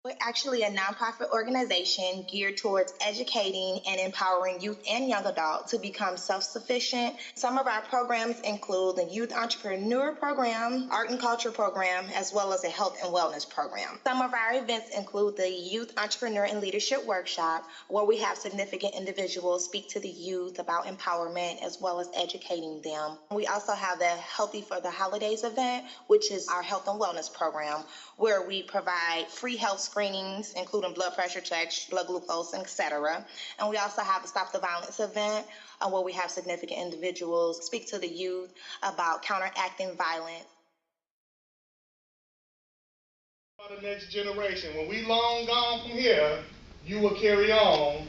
We're actually a nonprofit organization geared towards educating and empowering youth and young adults to become self-sufficient. Some of our programs include the Youth Entrepreneur Program, Art and Culture Program, as well as a Health and Wellness Program. Some of our events include the Youth Entrepreneur and Leadership Workshop, where we have significant individuals speak to the youth about empowerment as well as educating them. We also have the Healthy for the Holidays event, which is our health and wellness program, where we provide free health screenings, including blood pressure checks, blood glucose, etc. And we also have the Stop the Violence event, where we have significant individuals speak to the youth about counteracting violence. For the next generation, when we long gone from here, you will carry on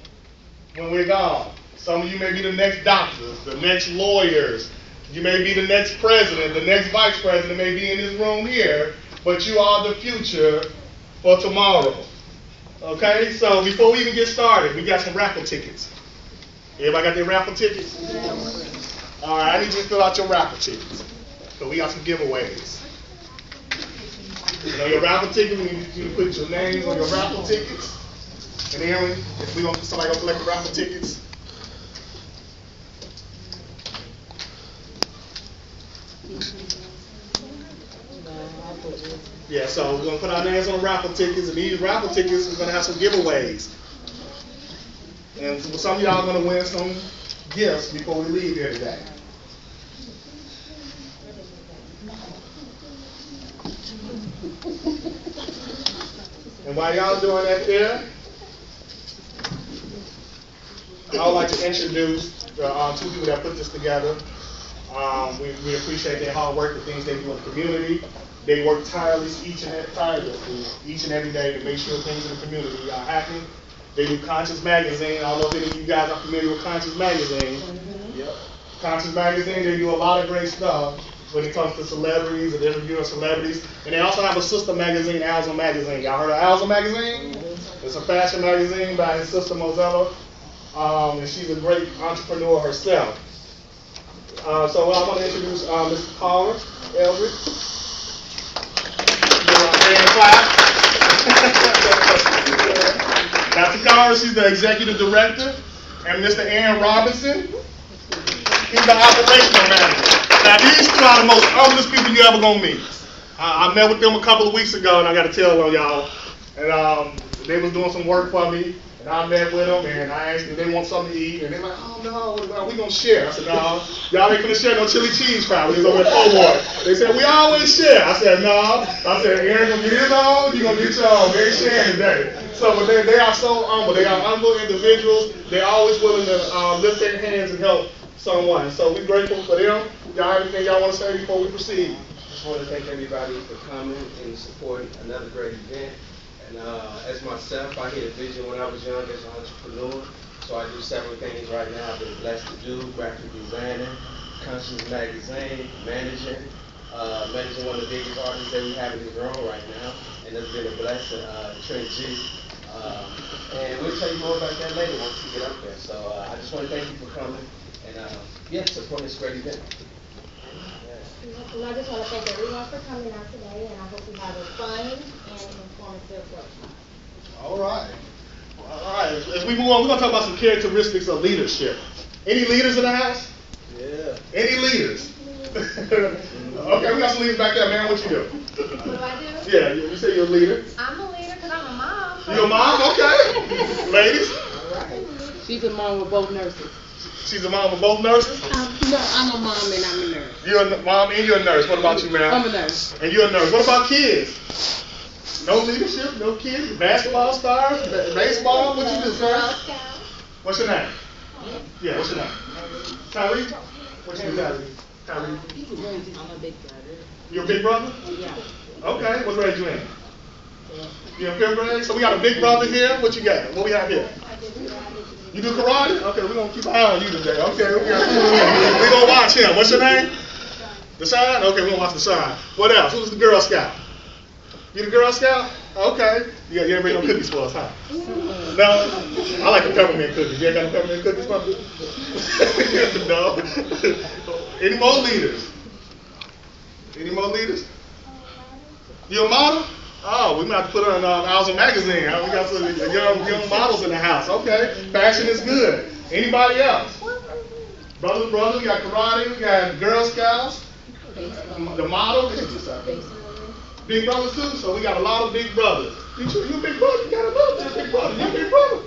when we're gone. Some of you may be the next doctors, the next lawyers. You may be the next president, the next vice president may be in this room here, but you are the future for tomorrow. Okay, so before we even get started, we got some raffle tickets. Everybody got their raffle tickets? All right, I need you to fill out your raffle tickets. So we got some giveaways. You know, your raffle ticket, we need you to put your names on your raffle tickets. And then if somebody gonna collect the raffle tickets. Yeah, so we're going to put our names on raffle tickets, and these raffle tickets, we're going to have some giveaways. And some of y'all are going to win some gifts before we leave here today. And while y'all doing that there, I would like to introduce the two people that put this together. We appreciate their hard work, the things they do in the community. They work tirelessly each and every day to make sure things in the community are happening. They do Conscious Magazine. I don't know if any of you guys are familiar with Conscious Magazine. Yep. Conscious Magazine, they do a lot of great stuff when it comes to celebrities and interviewing celebrities. And they also have a sister magazine, Alza Magazine. Y'all heard of Alza Magazine? It's a fashion magazine by his sister Mozella. And she's a great entrepreneur herself. So I want to introduce Mr. Carter Eldridge. Dr. Carter, she's the executive director, and Mr. Aaron Robinson, he's the operational manager. Now these two are the most humblest people you ever gonna meet. I met with them a couple of weeks ago, and I got to tell on y'all. And they was doing some work for me. And I met with them, and I asked them if they want something to eat, and they're like, oh no, we gonna share. I said, no, y'all ain't gonna share no chili cheese fry. We was over at Fort. They said, we always share. I said, no. I said, Aaron gonna get his own, you gonna get your own. They ain't sharing today. So, but they are so humble. They are humble individuals. They're always willing to lift their hands and help someone. So we're grateful for them. Y'all have anything y'all want to say before we proceed? I just want to thank everybody for coming and supporting another great event. And as myself, I had a vision when I was young as an entrepreneur. So I do several things right now I've been blessed to do: graphic designing, Conscious Magazine, managing one of the biggest artists that we have in this room right now. And it's been a blessing, Trent G. And we'll tell you more about that later once we get up there. So I just want to thank you for coming and support this great event. And I just want to thank everyone for coming out today, and I hope you have a fun and informative workshop. All right. As we move on, we're going to talk about some characteristics of leadership. Any leaders in the house? Yeah. Any leaders? Okay, we got some leaders back there, man. What you do? What do I do? Yeah, you say you're a leader. I'm a leader because I'm a mom. You're a mom? Okay. Ladies? All right. She's a mom with both nurses. She's a mom of both nurses? No, I'm a mom and I'm a nurse. You're a mom and you're a nurse. What about you, ma'am? I'm a nurse. And you're a nurse. What about kids? No leadership? No kids? Basketball stars? Baseball? What you do, sir? What's your name? Yeah, what's your name? Tyree? What you do, Tyree? I'm a big brother. You're a big brother? Yeah. Okay. What grade you in? You're in 5th grade? So we got a big brother here. What you got? What we have here? You do karate? Okay, we're going to keep an eye on you today. Okay, we're going to watch him. What's your name? Deshaun? Okay, we're going to watch Deshaun. What else? Who's the Girl Scout? You the Girl Scout? Okay. You ain't bring no cookies for us, huh? No? I like the peppermint cookies. You ain't got no peppermint cookies for me? No. Any more leaders? Any more leaders? You a model? Oh, we might have to put her in Alza magazine. Huh? We got some young models in the house. Okay, fashion is good. Anybody else? Brother, we got karate, we got Girl Scouts, the model. Big brothers too, so we got a lot of big brothers. You a big brother? You got another big brother. You a big brother?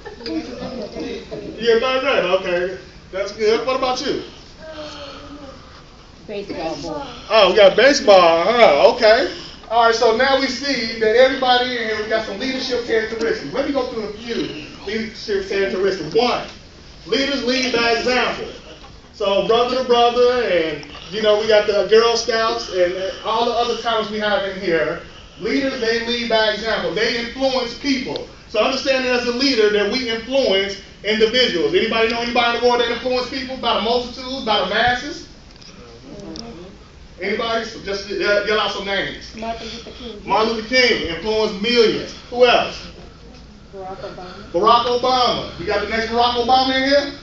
You're third grade, okay. That's good. What about you? Baseball boy. Oh, we got baseball, huh? Okay. All right, so now we see that everybody in here, we got some leadership characteristics. Let me go through a few leadership characteristics. One, leaders lead by example. So brother to brother, and we got the Girl Scouts and all the other talents we have in here. Leaders, they lead by example. They influence people. So understanding as a leader that we influence individuals. Anybody know anybody in the world that influence people? By the multitudes, by the masses? Anybody? So just yell out some names. Martin Luther King influenced millions. Who else? Barack Obama. We got the next Barack Obama in here?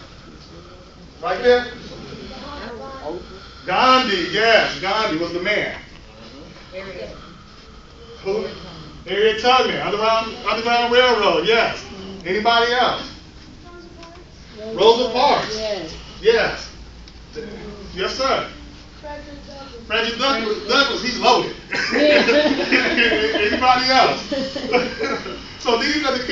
Right there? Gandhi, yes. Gandhi was the man. Who? Harriet Tubman. Underground Railroad, yes. Anybody else? Rosa Parks. Yes. Yes, sir. Frederick Douglass, he's loaded. Anybody else? So these are the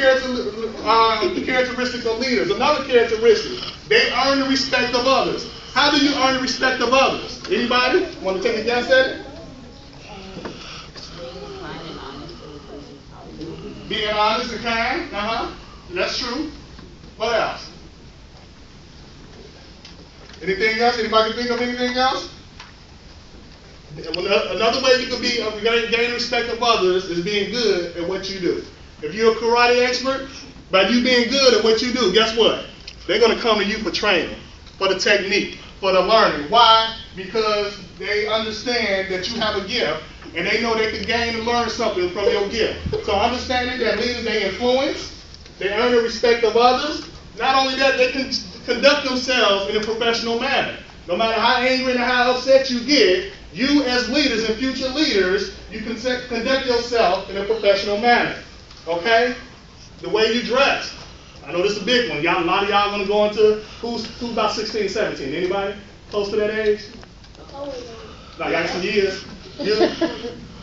characteristics of leaders. Another characteristic, they earn the respect of others. How do you earn the respect of others? Anybody want to take a guess at it? Being honest and kind. That's true. What else? Anything else? Anybody can think of anything else? Another way you can gain respect of others is being good at what you do. If you're a karate expert, by you being good at what you do, guess what? They're going to come to you for training, for the technique, for the learning. Why? Because they understand that you have a gift, and they know they can gain and learn something from your gift. So understanding that leaders, they influence, they earn the respect of others. Not only that, they can conduct themselves in a professional manner. No matter how angry and how upset you get, you as leaders and future leaders, you can conduct yourself in a professional manner. Okay? The way you dress. I know this is a big one. A lot of y'all going to go into, who's about 16, 17? Anybody close to that age? No, y'all got some years. You?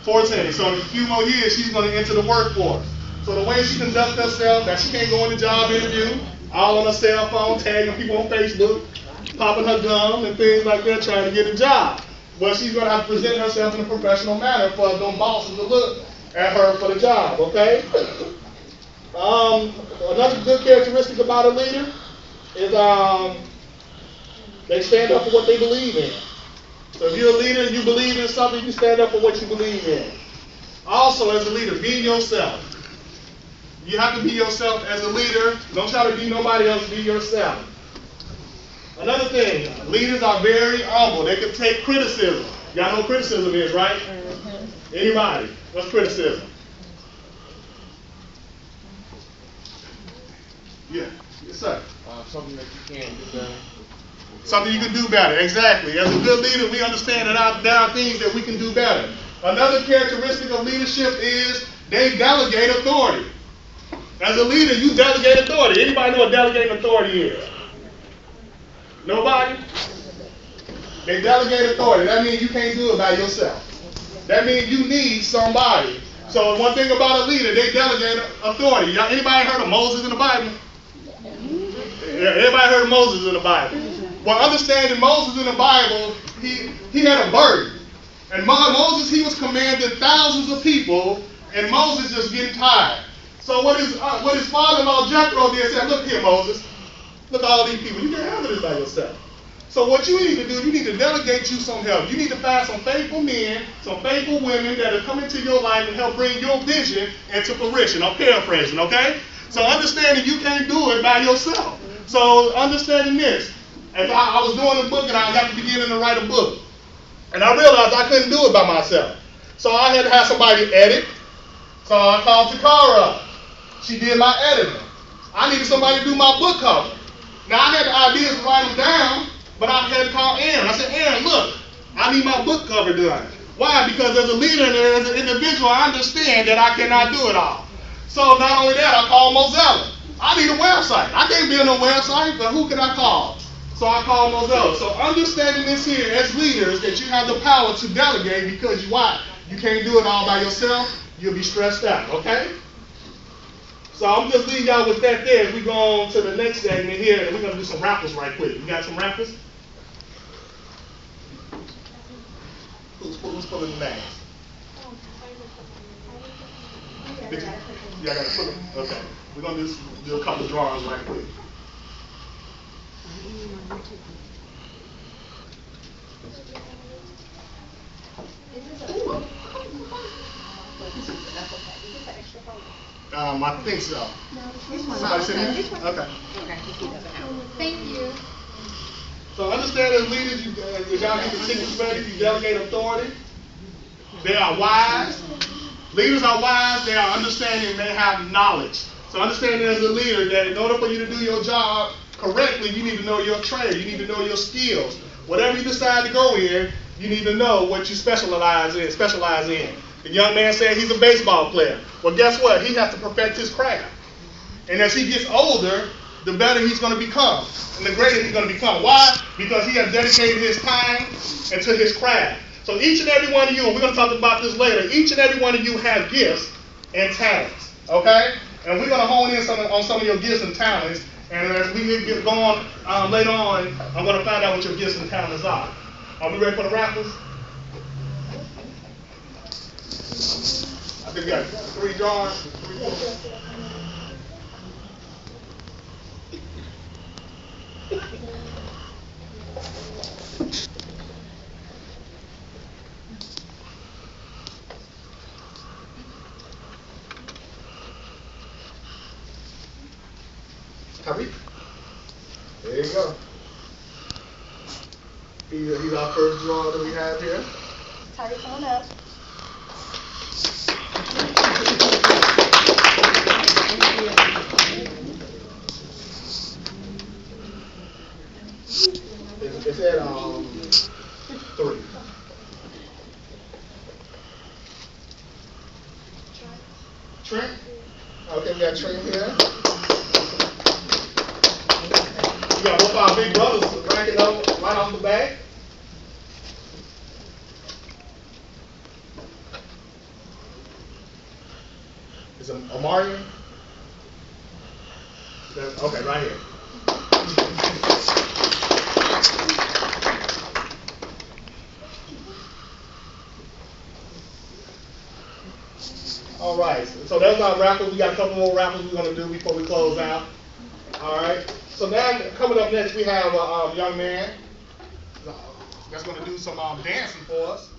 14. So in a few more years, she's going to enter the workforce. So the way she conducts herself, that she can't go in the job interview, all on her cell phone, tagging people on Facebook, popping her gum and things like that, trying to get a job. Well, she's going to have to present herself in a professional manner for them bosses to look at her for the job, okay? Another good characteristic about a leader is they stand up for what they believe in. So if you're a leader and you believe in something, you stand up for what you believe in. Also, as a leader, be yourself. You have to be yourself as a leader. Don't try to be nobody else, be yourself. Another thing, leaders are very humble. They can take criticism. Y'all know what criticism is, right? Anybody? What's criticism? Yeah. Yes, sir. Something that you can't do better. Something you can do better, exactly. As a good leader, we understand that there are things that we can do better. Another characteristic of leadership is they delegate authority. As a leader, you delegate authority. Anybody know what delegating authority is? Nobody? They delegate authority. That means you can't do it by yourself. That means you need somebody. So one thing about a leader, they delegate authority. Anybody heard of Moses in the Bible? Yeah, everybody heard of Moses in the Bible. Well, understanding Moses in the Bible, he had a burden. And Moses, he was commanding thousands of people, and Moses just getting tired. So what his father-in-law Jethro did, said, look here, Moses, look at all these people. You can't handle this by yourself. So what you need to do, you need to delegate you some help. You need to find some faithful men, some faithful women that will come into your life and help bring your vision into fruition. I'm paraphrasing, okay? So understanding you can't do it by yourself. So understanding this, as I was doing a book and I got to beginning to write a book, and I realized I couldn't do it by myself. So I had to have somebody edit. So I called Takara up. She did my editing. I needed somebody to do my book cover. Now I had the ideas to write them down, but I had to call Aaron. I said, Aaron, look, I need my book cover done. Why? Because as a leader and as an individual, I understand that I cannot do it all. So not only that, I call Mozilla. I need a website. I can't build no website, but who can I call? So I call Mozilla. So understanding this here as leaders, that you have the power to delegate, because why? You can't do it all by yourself. You'll be stressed out, okay? So I'm just leaving y'all with that there as we go on to the next segment here, and we're going to do some rappers right quick. You got some rappers? Who's pulling the names? Did you? Yeah, I got to put them. Okay. We're going to do a couple of drawings right quick. I think so. Somebody said it? Okay. Thank you. So understand as leaders, y'all get the tickets ready, you delegate authority. They are wise. Leaders are wise, they are understanding, they have knowledge. So understanding as a leader that in order for you to do your job correctly, you need to know your trade, you need to know your skills. Whatever you decide to go in, you need to know what you specialize in. The young man said he's a baseball player. Well, guess what? He has to perfect his craft. And as he gets older, the better he's going to become, and the greater he's going to become. Why? Because he has dedicated his time into his craft. So each and every one of you, and we're going to talk about this later, each and every one of you have gifts and talents, okay? And we're going to hone in on some of your gifts and talents, and as we get going later on, I'm going to find out what your gifts and talents are. Are we ready for the rappers? I think we got 3 drawings. 3 photos. Tariq. There you go. He's our first drawer that we have here. Tariq, come on up. It's at 3. Trent? Okay, we got Trent here. We got both our big brothers ranking up right off the bat. Is it Omarion? Okay, right here. All right, so that's our raffle. We got a couple more raffles we're going to do before we close out. All right, so now coming up next, we have a young man that's going to do some dancing for us.